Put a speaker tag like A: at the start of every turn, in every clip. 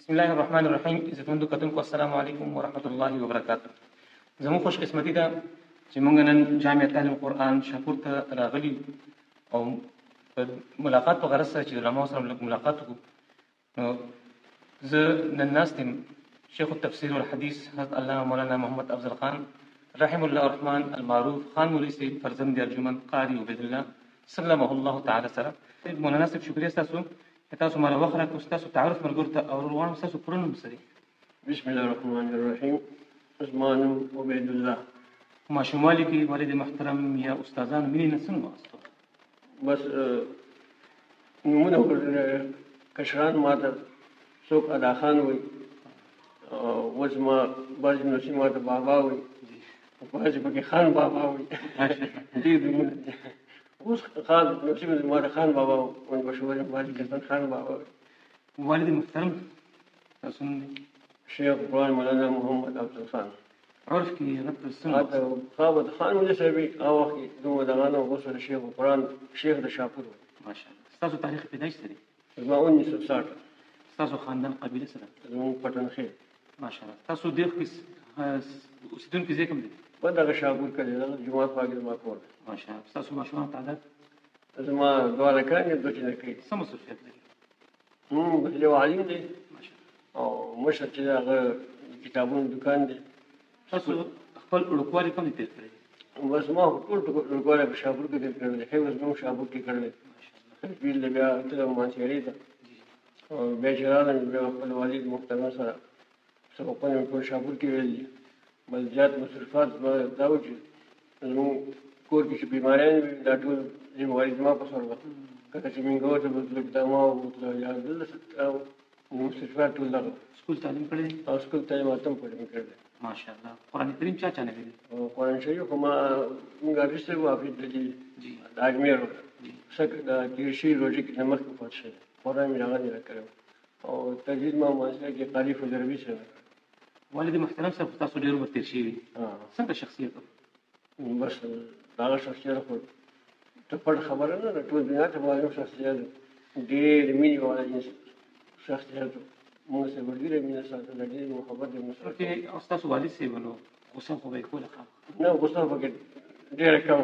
A: بسم الله الرحمن الرحیم. عزتمندو کتونکو السلام علیکم ورحمۃ الله وبرکاتہ. زموږ خوش قسمتي ده چې موږ نن جامع تعلیم قرآن شاپور ته راغلي او ملاقات په غرض سره چې علماء سره ملاقات وکړو. نو زه نن ناست یم شیخ التفسیر والحدیث حضرت علامه مولانا محمد افضل خان رحم الله الرحمن المعروف خان مولوی صاحب فرزند ارجمند قاری عبید الله سلمه الله تعالی سره. مولانا صاحب شکریه تاسو تاسو مال وخت راکړو. تاسو تعارف مرګور ته او روان تاسو پرونو مسري.
B: بسم الله الرحمن الرحیم. عثمان عبید الله.
A: ما شمالي کې والد محترم یا استادان مين نسن واسطه
B: بس نمونه کشران ماته څوک ادا خان وي اوس ما باز نو ماته بابا وي باز پکې خان بابا وي دې نمونه اوس خان نو ماته خان بابا او مشهور باز کسان خان بابا وي.
A: والد محترم تاسو
B: شیخ قرآن مولانا محمد افضل خان
A: عرف کې رب السنه
B: هذا خابت خان مولوی صاحب او وخت دوه دغانو غوسه شیخ قرآن شیخ د شاپور
A: ماشاءالله. تاسو تاریخ پیدایش سره
B: ما 1960
A: تاسو خاندان قبیله سره
B: زموږ پټن خیر
A: ماشاءالله. تاسو ډیر کې اوسیدونکو ځای کوم دي؟
B: په دغه شاپور کې د جمعه پاګل ما کور
A: ماشاءالله. تاسو ماشومان تعداد
B: زما دوه لکانې دوه چې نه کوي
A: سم مسؤلیت لري.
B: یو عالم دی
A: ماشاءالله.
B: او مشر چې هغه کتابونو دکان دی.
A: تاسو خپل وړوکوالي کوم تیر کړی؟
B: بس ما ټول وړوکوالی په شاپور کې تیر کړی دی. خیر اوس زموږ شاپور کې کړی دی. بیل دی بیا تله مانچېرې ته او بیا چې راغلم بیا خپل والد محترم سره سبقونه مې ټول شاپور کې ویل دي. بل زیات مصرفات به دا و چې زموږ کور کې چې بیماریان وي دا ټول ذمهواري زما په سر وه. کله چې مینګور ته بوتلو دا ما وبوتلو یا دلته مصرفات ټول دغه
A: سکول تعلیم کړی دی
B: او سکول تعلیم اتم پورې مې کړی دی.
A: ماشاءالله. قرآن کریم چا چا نه ویلی؟
B: قرآن شریف خو ما موږ اخیستی وو حافظ دجي
A: جی
B: د اجمیر سک د تیرشي روژې کې نه مخکې وفات شوی. قرآن مې هغه نه راکړی او تجوید ما مؤسسه کې قاري فضلوي سره
A: والد محترم صاحب تاسو ډېر عمر تیر شوي څنګه شخصیت
B: بس هغه شخصیت خو ته پټ خبره نه ده ټول دنیا ته معلوم شخصیت ډېر مینې والا شخصیت موږ سره ډېره مینه ساتله ډېر محبت یې مو سره
A: کې او ستاسو والد صاحب نو غوسه خو به یې کوله
B: نه غوسه پکې ډېره کم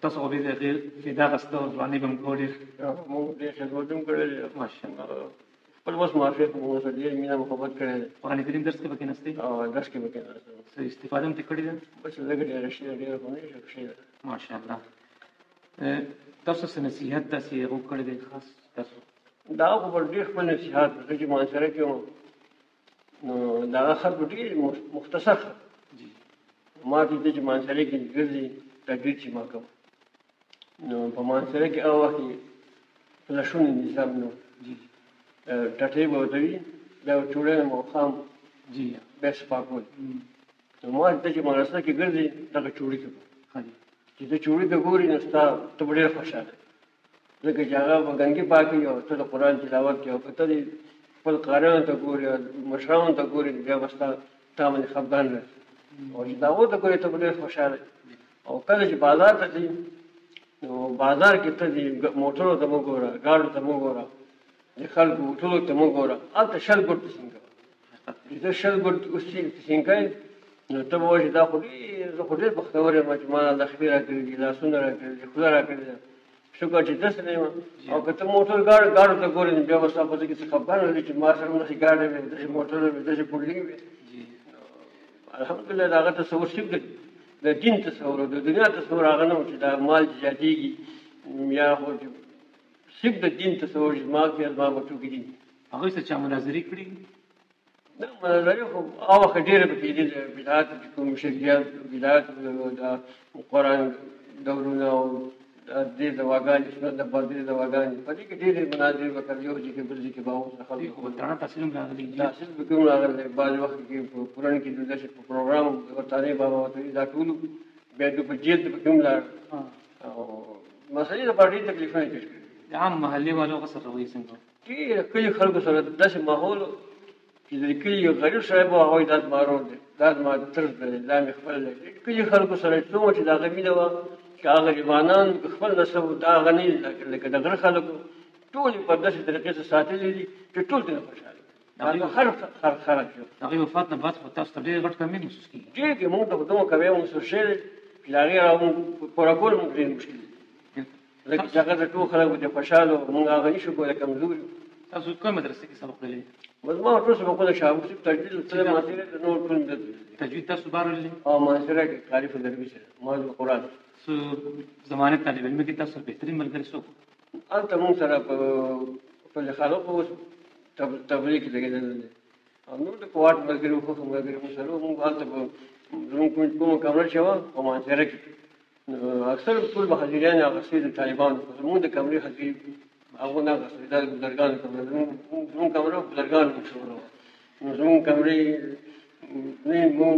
A: تاسو خو به غیر فدا غسته او ځواني به مو کولې
B: موږ ډېر خدمت هم کړی دی.
A: ماشاءالله.
B: خپل وس معافیت موږ سره ډېر مینه محبت کړی دی.
A: قرآن کریم درس کې به کېناستئ
B: او درس کې به کېناستم
A: څه استفاده هم ترې کړې ده؟
B: بس لږ ډېره شي ډېره خو نه شي ده.
A: ماشاءالله. تاسو څه نصیحت داسې هغو کړی دی خاص تاسو؟
B: دا خو به ډېر خپل نصیحت زه چې مانسره کې وم نو د هغه خط به ډېر مختصر خط
A: جی
B: ما ته چې مانسره کې ګرځي تدریج چې ما کوم نو په مانسره کې هغه وخت فلشونې نظام نو
A: جی
B: ټټۍ به ورته وي بیا به چوړی ماښام
A: جی
B: بیا صفا کول نو ما ته چې مدرسه کې ګرځي دغه چوړي کې
A: ښه دي.
B: چې ته چوړي ته ګورې نو ستا ته به ډېر خوشحاله ځکه چې هغه به ګنګې پاکوي او ته د قرآن تلاوت کوې او که ته دې خپل قاریانو ته ګورې او مشرانو ته ګورې بیا به ستا باندې خفګان راشي او چې د هغو ته ګورې ته به ډېر خوشحاله او کله چې بازار ته ځې نو بازار کې ته دې موټرو ته مه ګوره ګاډو ته مه ګوره د خلکو ټولو ته مه ګوره هلته شل ګوټ تسین کوه چې ته شل ګوټ تسین کوې نو ته به وایې چې دا خو ډېر زه خو ډېر بختور یم چې ما د خپې راکړي دي لاسونه راکړي دي خوله راکړې ده شکر چې داسې نه یم او که ته موټر ګاډو ته ګورې نو بیا به ستا په زړه کې څه خفګان ولري چې ما سره داسې ګاډی وي داسې موټر وي داسې پونډلینګ وي. الحمدلله د هغه تصور صرف د دین تصور او د دنیا تصور هغه نه و چې دا مال چې زیاتېږي یا خو صرف د دین تصور چې زما کې زما به ټوکې دي.
A: هغوی سره چا مناظرې کړي؟
B: نه مناظرې خو هغه وخت ډېرې به کېدې د بدعات چې کوم شرکیات بدعات د قرآن دورونه او دې دواګانې سنت د پردې دواګانې په دې کې ډېرې مناظرې به کړې یو ځای کې بل ځای کې به اوس خلکو
A: ورته تحصیل هم راغلی
B: تحصیل به کوم راغلی بعض وخت کې په قرآن کې داسې په پروګرام ورتانې بابا ورته دا ټول بیا دوی په جیل ته به کوم لاړ او مسلې لپاره ډېر تکلیفونه یې پېښ کړي.
A: د عام محلې والو غسر رویې څنګه؟
B: ډېر کلي خلکو سره داسې ماحول چې د کلي یو غریب سړی به هغوی دا زما ورور دی دا زما طرز دی دا مې خپل دی کلي خلکو سره څومره چې د هغه مینه وه چې هغه غریبانان خپل نسب دا هغه نه لکه د غره خلکو ټول په داسې طریقې سره ساتلي دي چې ټول ترې خوشحاله هغه هر خلک شو
A: هغه وفات نه بعد خو تاسو ته ډېر غټ کمی محسوس کیږي
B: چې موږ ته دوه کوي موږ سره شي چې هغه راو پورا کول موږ ډېر مشکل لکه چې هغه ټول خلک د خوشاله موږ هغه نشو کولای کمزوري
A: تاسو کوم مدرسې کې سبق ویلي
B: مزما ټول سبقونه شامل دي تجوید سره ماته نو ټول مدد
A: تجوید تاسو بارولې
B: او ما سره کې تعریف دروي سره موضوع قران
A: سو زمانه طالب علم کې تاسو بهترین ملګری څوک
B: انت موږ سره په خلکو تبلیغ لګیدل نو د کوارت ملګری خو ملګری مو سره موږ حالت زموږ کوم کمره شو او ما سره کې اکثر ټول بهادران هغه سید طالبان موږ د کمرې حقیقي هغه نه غوښتل د بزرګانو کمره زموږ کمره بزرګانو مشهور زموږ کمرې نه موږ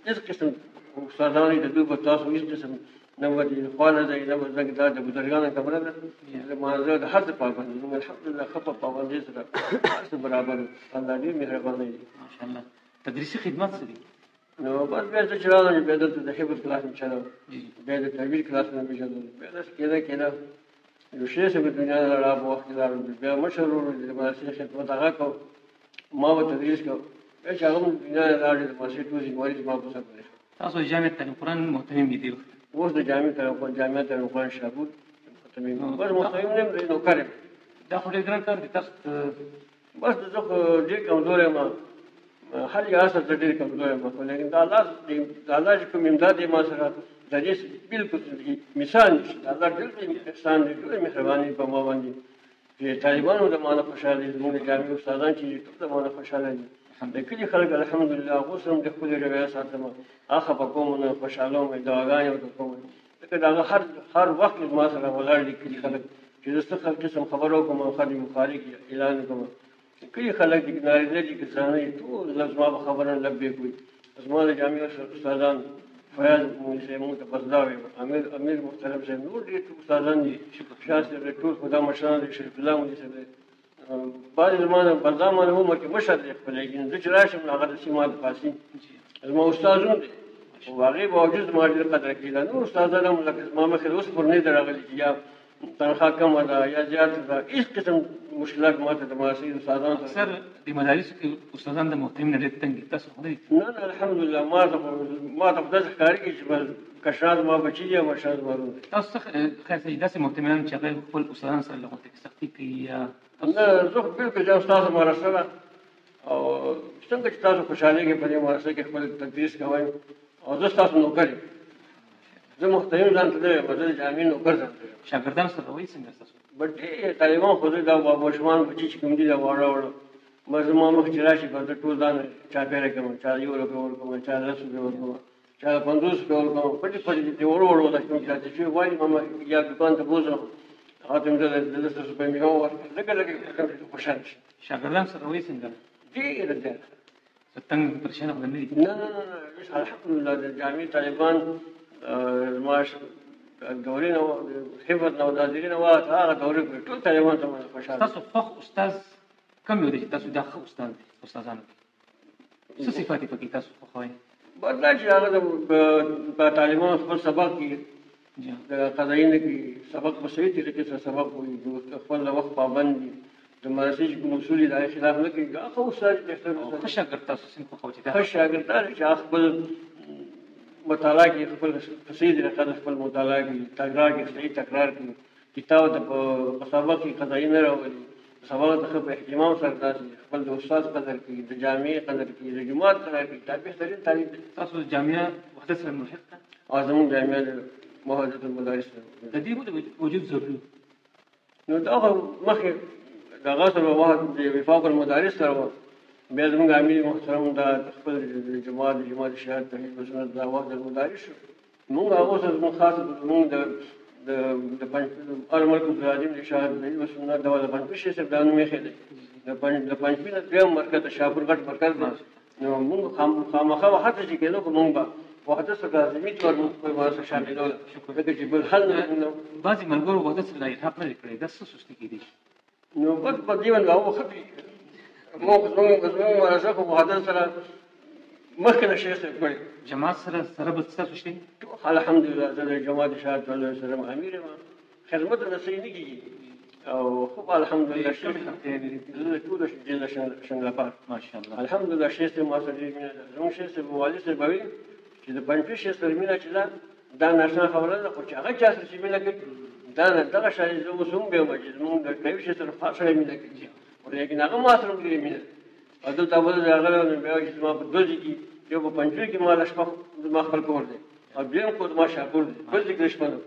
B: هیڅ قسم استادانو د دوی په تاسو هیڅ قسم نه ودی خواله دی نه زنګ دا د بزرګانو کمره ده ما زه د حد پابند یم الحمدلله خپل پابندي سره برابر الله دې مهرباني
A: ماشاءالله تدریسي خدمات څه دي
B: نو بس بیا چې راغلی بیا د حفظ کلاس مې چلو بیا د تجوید کلاس مې چلو بیا داسې کېده یو شی چې په دنیا نه را په وخت کې بیا مشر ورور د مدرسې خدمت هغه کو ما به تدریس کو بیا چې هغه دنیا نه راغلی د مدرسې ټول ځواني ما په سر
A: تاسو جامعه تعلیم قرآن مهتمم دي
B: اوس د جامعه تعلیم قرآن شابود مهتمم بس مهتمم نه نو کارم
A: دا خو ډېر ګران کار دی تاسو
B: بس زه خو ډېر کمزور یم هر یو اصل ته ډېر کمزور یم خو لیکن د الله چې کوم امداد یې ما سره د دې بالکل مثال نشي د الله ډېر احسان دی ډېر مهرباني په ما باندې چې طالبانو د ما نه خوشحاله دي زموږ د جامعې استادان چې ټول د ما نه خوشحاله دي د کلي خلک الحمدلله هغوی سره هم د خپلې رویه ساتم هغه خفه کوم نه خوشحاله وم دعاګانې ورته کوم ځکه د هغه هر وخت ما سره ولاړ دي کلي خلک چې زه څه قسم خبرو کوم خادم مخارج اعلان کوم کلي خلک دي نارینه دي که زنانه دي ټول زما په خبره لبیک وي زما د جامعې استادان فیاض موږ ته بزداوي امیر محترم صاحب نور ډېر استادان دي شاه صاحب ټول خدا مشران دي شریف الله مولوي صاحب بعض زمانه په زمانه عمر کې مشر دی خپل لیکن زه چې راشم هغه د سیمات پاسي زما استادونه دي او هغه باوجود ما ډېر قدر کړل نو استادانو لکه زما مخې اوس پر نه درغلي چې یا تنخواه کمه ده یا زیاته ده هېڅ قسم مشکلات ماته د مدرسې استادانو سره
A: اکثر د مدارسو کې استادان د محترم نه ډېر تنګ دي تاسو خو نه دي
B: نه الحمدلله ما ته خو داسې ښکارېږي چې کشران زما بچي دي او مشران زما ورور دي
A: تاسو څه خیر څه داسې محترمان چې هغه خپل استادان سره له غوښتنې سختي کوي یا
B: نه زه خو بالکل زه استاد مدرسه ده او څنګه چې تاسو خوشحالېږئ په دې مدرسه کې خپل تدریس کوئ او زه ستاسو نوکر یم زه محترم ځان ته نه یم زه د جامعې نوکر ځان ته یم
A: شاګردان سره روی څنګه ستاسو
B: بټې طالبان خو زه دا ماشومان بچي چې کوم دي دا واړه ما زما مخ چې راشي به زه ټول ځان چاپېره کوم چا 1 روپۍ ورکوم چا 10 روپۍ ورکوم چا 50 روپۍ ورکوم پټې دې وړو دا کوم چې وایي ماما یا دکان ته بوزم هغه ته مې د 10 روپۍ مې ورکړه لږ خوشحال شي
A: شاګردان سره روی څنګه
B: ډېر
A: تنګ پریشان خو نه دي
B: نه الحمدلله د جامعې طالبان معاش دورې نه حفظ نه وزادري نه هغه دورې ټول طالبان ته خوشحاله
A: تاسو خوښ استاد کوم یو دی چې تاسو دا ښه استاد دی استادانو څه صفات یې پکې تاسو خوښوئ
B: بدلا چې هغه په طالبان خپل سبق کې د قضایي نه کې سبق په صحیح طریقې سره سبق وایي خپل د وخت پابند دي د مدرسې چې کوم اصول دي د هغې خلاف نه کوي هغه استاد بهتر استاد
A: ښه شاګرد تاسو څنګه خوښوئ چې
B: ښه شاګرد دا چې هغه خپل مطالعه کې خپل صحیح طریقه د خپل مطالعه کې تکرار کې صحیح تکرار کې کتاب ته په سبق کې قضایي نه راولي سبق ته ښه په اهتمام سره داسې خپل د استاد قدر کوي د جامعې قدر کوي د جومات قدر کوي دا بهترین تعلیم دی
A: تاسو جامعه وحدت سره ملحق ده
B: او زموږ جامعه د وحدت المدارس
A: د دې وجود ضروري
B: نو دا مخکې د هغه سره د وفاق المدارس سره بیا زموږ امیر محترم دا خپل جماعت شهادت توحید و سنت دا وحدت المدارس شو موږ هغو سره زموږ خاص زموږ د المرکز العظیم د شهادت توحید و سنت دا د پنجپیر صاحب دا نوم ایښی دی د پنجپیر نه دویم مرکز د شاهپور غټ مرکز دی نو موږ خامخا هڅه چې کېدو خو موږ به وحدت سره لازمي طور موږ خپل مدرسه شاملول ځکه چې بل حل نه
A: بعضې ملګرو وحدت سره الحاق نه دی کړی دا څه سستي کېدی شي
B: نو بس په دې باندې هغه خپې موږ زموږ مدرسه خو وحدت سره مخکې نه شی کړی
A: جماعت سره به ستاسو شته
B: الحمدلله زه د جماعت شهادت الله سره امیر یم خدمت نه صحیح نه کېږي او خو الحمدلله شیخ زه ټول جل شنګلپار
A: ماشاءالله
B: الحمدلله شیخ ما سره دې مینه ده زموږ شیخ په والي سره به وي چې د پنځه شیخ سره مینه چې دا ناشنا خبره ده خو چې هغه چا سره چې مینه کوي دا دغه شای زه اوس هم به وایي زموږ د کوي شیخ سره خاصه مینه کوي ولیکن هغه ما سره دې مینه او دلته به هغه نو بیا چې ما په دوزي کې یو په پنځه کې ما لښپه ما خپل کور دی او بیا کو ما شاکر دی بل دې کښپنه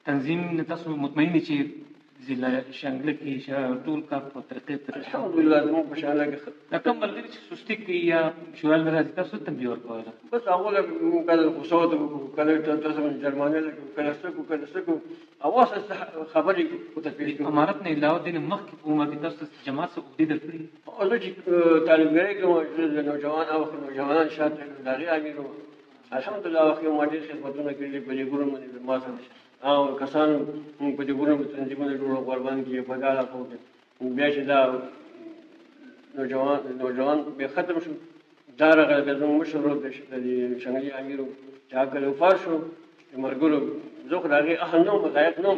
A: تنظیم تاسو مطمئن چې ضلع شانګله کې ټول کار په طریقې
B: الحمدلله زموږ په شانګله کې
A: دا کوم ملګري چې سستی کوي یا شوال راځي تاسو تنبیه ورکوئ
B: بس هغه کله خصوصا کله تاسو جرمانه کله څه اواز خبرې کوته پیښ
A: امارت نه علاوه دین مخکې په عمر کې تاسو جماعت سره عہدې درکړي
B: او چې طالبګری کوم د نوجوان او نوجوانان شاته دغه امیر الحمدلله واخې ماډي خدمتونه کړې په دې ګورم باندې ما سره او کسان په دې ګورم تنظیمونه جوړ قربان کې په ګاله کوي بیا چې دا نوجوان به ختم شو دا راغله زموږ مشر د شنګلي امیرو چې هغه وفات شو مرګورو زه خو هغه اهل نو ملایق نو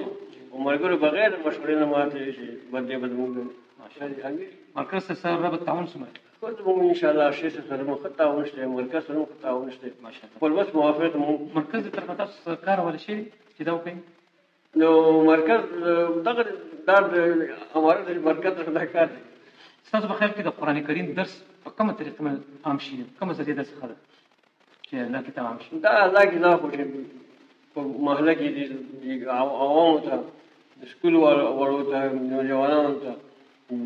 B: او مرګورو بغیر مشورې نه ماته شي باندې بدمون ماشاءالله امیر
A: مرکز سره رابط تعاون سمه
B: خو ان شاء الله شي سره مو خطاون شته مرکز سره مو خطاون شته
A: ماشاءالله
B: خپل بس موافقت مو
A: مرکز تر تاسو کار ول شي چې دا وکړي
B: نو مرکز دغه د امارت مرکز څخه کار دی
A: تاسو په خیال کې د قران کریم درس په کومه طریقه عام شي کومه ذریعہ د څه ده چې دا کتاب عام شي
B: دا الله کې لا خو په محله کې د عوامو ته د سکول ورو ته نوجوانانو ته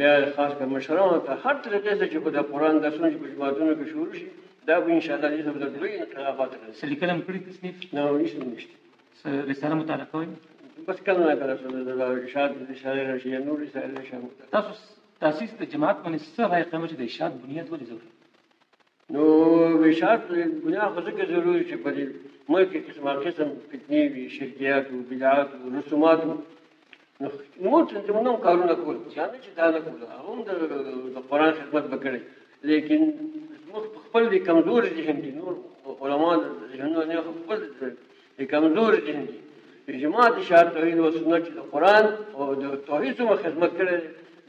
B: بیا خاص کر مشرانو ته هر طریقې چې د قران درسونه په جماعتونو کې شروع شي دا به ان شاء الله دې د لوی انقلابات راځي
A: سلیکلم کړی تصنیف
B: نه نشته
A: رساله مطالعه کوي
B: بس کله نه کړه د ارشاد رساله راشي نور رساله شامل
A: تاسو تاسیس د جماعت باندې څه راي قیمت د ارشاد بنیاد ولې ضروري
B: نو ارشاد بنیاد خو ځکه ضروري چې په دې ملک کې قسم فتنې وي شرکیات او بدعات او رسومات نو څنګه موږ کارونه کول چې دا نه کول هم د قرآن خدمت وکړي لیکن موږ خپل دي کمزور دي هم دي نور علما ذهنونه نه خپل دي کمزور دي هم دي جماعت ارشاد توحید او سنت د قرآن او د توحید سره خدمت کړي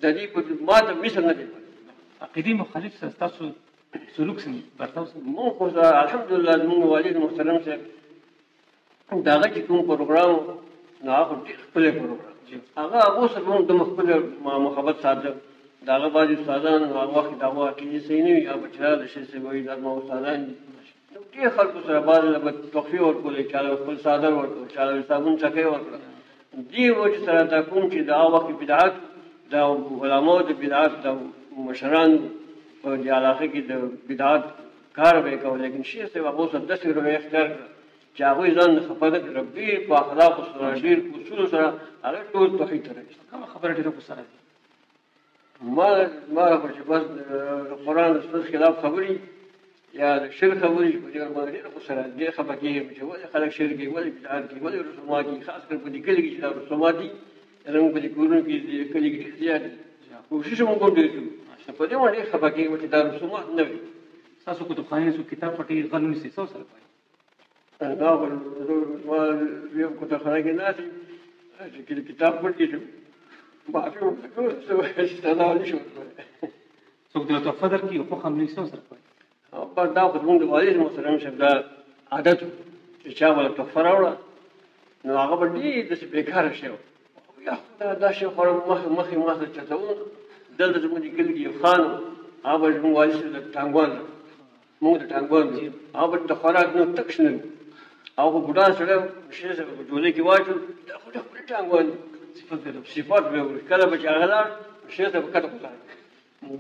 B: د دې په ماته مثل نه دي
A: عقیدی مخالف تاسو سلوک سمي برتاو
B: مو خو الحمدلله موږ والد محترم سره داغه چې کوم پروګرام نو هغه خپل پروګرام هغه اوس موږ د خپل محبت ساده داغه باندې استادان هغه وخت داغه کې سینې یا بچا د شي څه وایي د مو استادان نو کې خلکو سره باندې له توفیق ورکول چې خپل ساده ورکول چې صابون چکه ورکول دی وجه سره دا کوم چې دا وخت بدعت دا علماء د بدعت د مشران په دې علاقه کې د بدعت کار وکړ لیکن شي څه هغه څه د څه روي اختیار چې هغه ځان خپل ربي په اخلاق سره ډیر اصول سره هغه ټول توحید راځي
A: کوم خبره ډیره کو سره
B: ما په بس قرآن د سنت خلاف خبري یا شرک خبري په دې باندې ډیره کو سره دې خبرې چې ولې خلک شرک کوي ولې بدعت کوي ولې رسومات کوي خاص کر په دې کې چې دا رسومات دي زموږ په کورونو کې کلی کې زیات کوشش مو کوو په دې باندې خبرې کوي چې دا رسومات نه وي
A: تاسو کتابخانه سو کتاب پټي غلونی سي څو سره کوي
B: دا ما یو کتابخانه کې نه چې کتاب پټي شو باټو څه ستنه نشو
A: څوک د تحفه درکې په خامنې څو سره کوي
B: او په دا خدمت د والد محترم شه دا عادت چې چا ولا تحفه راوړه نو هغه باندې د بیکاره شو یا دا شي خو مخې ما څه چتاون دلته زموږ کلی کې خان هغه زموږ والد سره ټانګوان موږ د ټانګوان هغه د خوراک نو تکشنه هغه ګډا سره شي سره په ټولې کې واچو دا خو د ټانګوان صفات به کله به هغه شي ته وکړه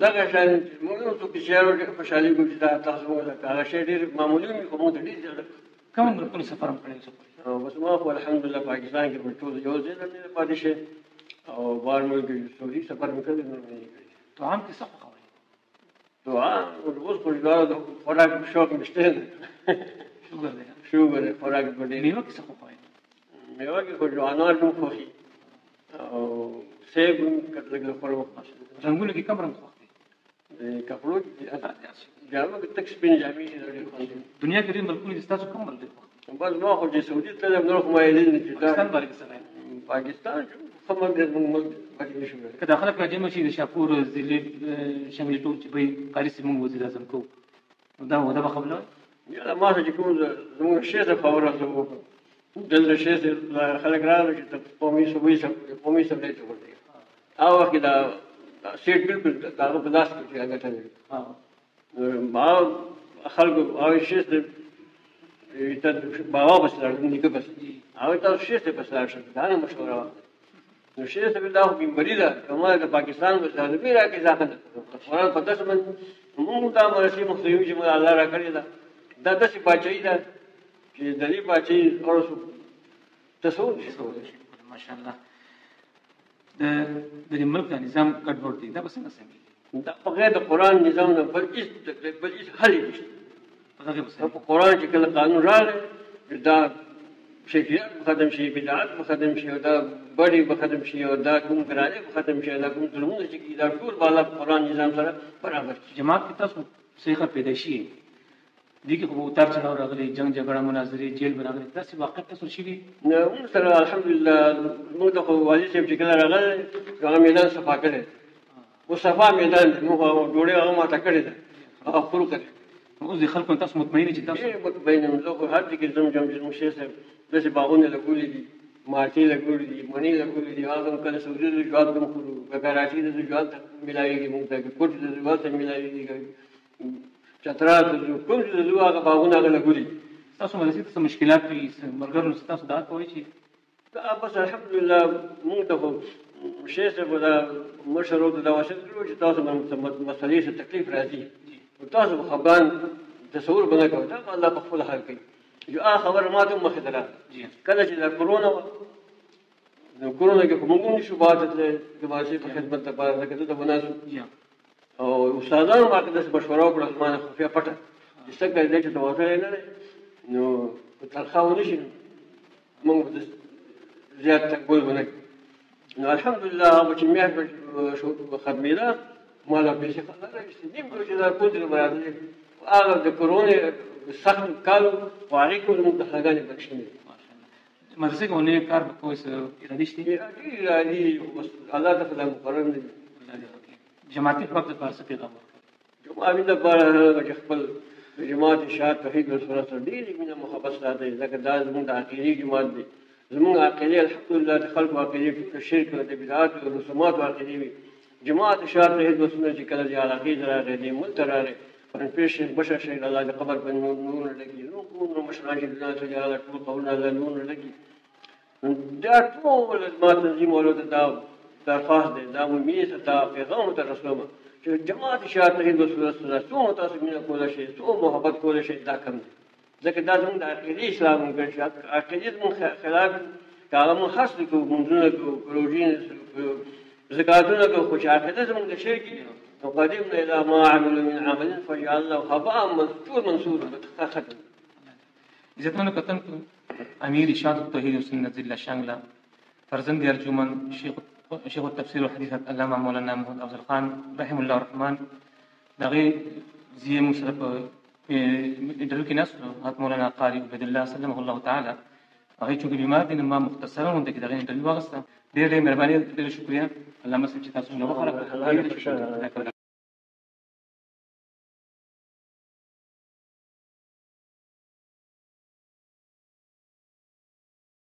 B: دغه شان موږ نو څه شعر ډېر خوشالي کوي چې دا تاسو هغه شی ډېر معمولی مې کوم ډېر
A: کوم ملکونو سفر کړی
B: او بس ما خو الحمدلله پاکستان کې په ټول یو ځای نه پاتې شه او بار مې کې سعودي سفر مې کړی نو نه
A: تو عام کې څه خوای
B: دعا او اوس په دا خوراک شوق مشته شوګر خوراک په دې
A: میوه کې څه خوای
B: میوه کې خو جوانار نو خوخي او سیب کتلګ خورو
A: رنگونه کې کوم رنگ خوښ
B: کپړو جامه کې تک سپین جامې لري
A: دنیا کې ډېر ملکونه دي تاسو کوم ملک
B: بس ما خو چې سعودي ته نور خو ما یې لیدل چې
A: پاکستان باندې څه
B: پاکستان هم د موږ باندې شو
A: کله خلک راځي چې د شاپور ضلع شامل ټول چې به قاری سیمون وزیر اعظم کو دا به خبره
B: یا ما چې کوم زموږ شیخ خبره زه دلته شیخ خلک راغلي چې قومي سمې ته ورته او وخت دا سیټ بالکل هغه په لاس کې هغه ته ما خلکو او شیخ ته بابا بس راځي نیکه بس او تاسو شیخ ته بس راځي دا نه مشوره نو شیخ ته دا خو بیماری ده کومه د پاکستان په ځانګړي راکې ځکه قرآن په تاسو باندې موږ دا مرسي مخسوي چې موږ الله را کړی دا داسې باچایي ده چې د دې باچایي اورسو تصور
A: ماشاء الله د ملک نظام ګډوډ دی دا به څنګه سمېږي
B: دا بغیر د قرآن نظام نه بل هیڅ حل نشته په قرآن چې کله قانون راغی دا شرکیات به ختم شي بدعات به ختم شي دا بډې به ختم شي او دا کوم ګرانې به ختم شي دا کوم ظلمونه چې دا ټول بالا قرآن نظام سره برابر شي
A: جماعت کې تاسو څه پیدا شي دي کې خو اتار چلاو راغلي جنگ جګړه مناظرې جیل راغلي تاسو واقع تاسو شي
B: نه موږ سره الحمدلله موږ ته والي صاحب چې کله راغلی هغه میدان صفا کړی او صفا میدان موږ جوړې هغه ماته کړی ده هغه خلق کړی
A: اوس د خلکو تاسو مطمئن چې تاسو
B: مطمئن یم زه خو هر ځای کې ځم چې شیخ صاحب داسې باغونه لګولي دي مارچې لګولي دي مڼې لګولي دي هغه کله سعودي د رجوعات کوم خورو کراچي د رجوعات ته ملایږي موږ ته کوټ د رجوعات ته ملایږي چترات کوم چې د هغه باغونه هغه لګولي
A: تاسو ملاسي څه مشکلات وي مرګرو تاسو دا کوي چې
B: دا بس الحمدلله موږ ته شیخ صاحب دا مشر او دا واشل چې تاسو مسلې څه تکلیف راځي تاسو خبران تصور بنا کوي دا الله په خپل حال کوي جو خبر ما ته مخه درا کله چې د کورونا کې کومه نشو باندې د واسي په خدمت لپاره راکړه د مناسب او استادانو ما ته د مشوره وکړه زمانه خفیا پټه چې څنګه دې چې توافق نه نو ترخاو نشي موږ زیات تقبل ونه نو الحمدلله هغه چې مې شو خدمت ما لا به شي خلک راځي دیم چې دا کوډر مراد هغه د کورونا سخت کالو واري کوم د هغانې بخښنه
A: مدرسې کومه کار کوي څه ارادي شته
B: ارادي الله تعالی مقرر دي
A: جماعتي وخت په څه پیغام
B: جماعت د بار خپل جماعت شاد توحید او سنت دي مینه محبت ساتي ځکه دا زموږ د عقیدې جماعت دي زموږ عقیدې الحمدلله د خلکو عقیدې شرک او بدعات او رسومات او عقیدې جماعت شاد توحید او سنت چې کله د عقیدې راغلي دي ملتراره پر پیش بشر شي الله د قبر په نور لګي نو کوم مشران چې الله تعالی ټول قولنا له نور لګي دا ټول ما تنظیم ولود دا درخواست دی دا مې ته پیغام ته رسوم چې جماعت شاد توحید او سنت څو تاسو مینه کول شي څو محبت کول شي دا کم دي ځکه دا زموږ د عقیدې اسلام ګرځي عقیدې مون خلاف کله مون خاص کو منځونه کو پروژین زکاتونه کو خو عقیدې زموږ د شرک وقدمنا الى ما عملوا من عمل فجعلناه هباء منثورا ختم
A: عزتمن کتن امیر ارشاد التوحید و سنت ضلع شانگلا فرزند ارجمن شیخ التفسیر والحديث علامه مولانا محمد افضل خان رحم الله الرحمن دغه زی مشرف انټرویو کې ناس مولانا قاری عبد الله سلمه الله تعالی هغه چې بیمار دي ما مختصرا مونږ کې دغه انټرویو واغسته ډېر مهرباني ډېر شکریا الله مسجد تاسو نو خبره